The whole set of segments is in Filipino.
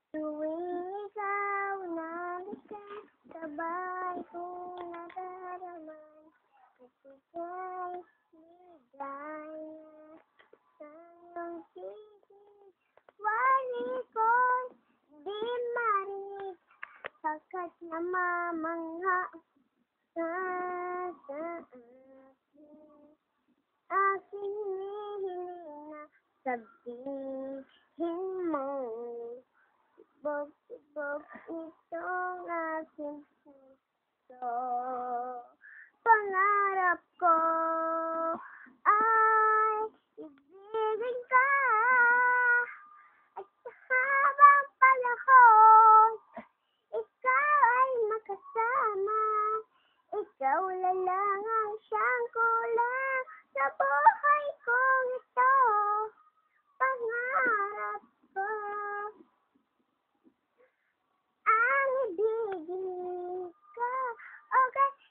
Tuwing ikaw nalikas, sabay kong nadarama at ika'y ligaya sa iyong piling. Wali ko'y di marinig, pagkat namamangha ka sa akin. Aking hinihiling na sabihin mo, bog-bog itong aking puso. Pangarap ko ay ibigin ka at sa habang panahon ikaw ay makasama. Ikaw lang ang siyang kulang sa buhay kong ito. Pangarap ko ang ibigin ka. O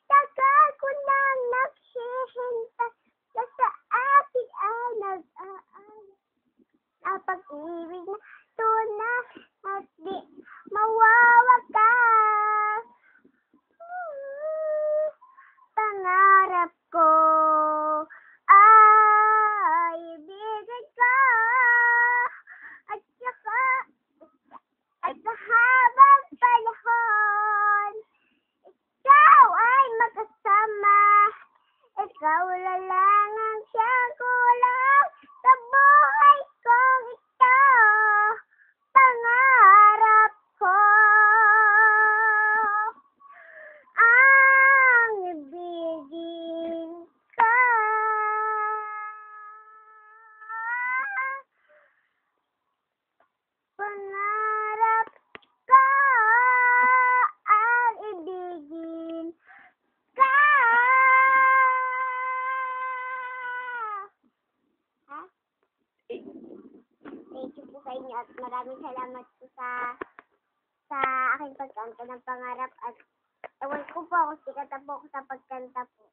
tagal ko nang naghihintay na sa akin ay nag-aalala na pag-ibig na tunay at di mawawakas. Pangarap ko ay ibigin ka at saka at sa habang panahon ikaw ay magkasama. Ikaw lang ang siyang kulang sa buhay kong ito. Pangarap ko ang ibigin ka. Pangarap ko ang ibigin ka. Ha? Thank you po sa inyo at maraming salamat po sa aking pagkanta ng pangarap at ewan ko po kung sikat na po ako sa pagkanta po.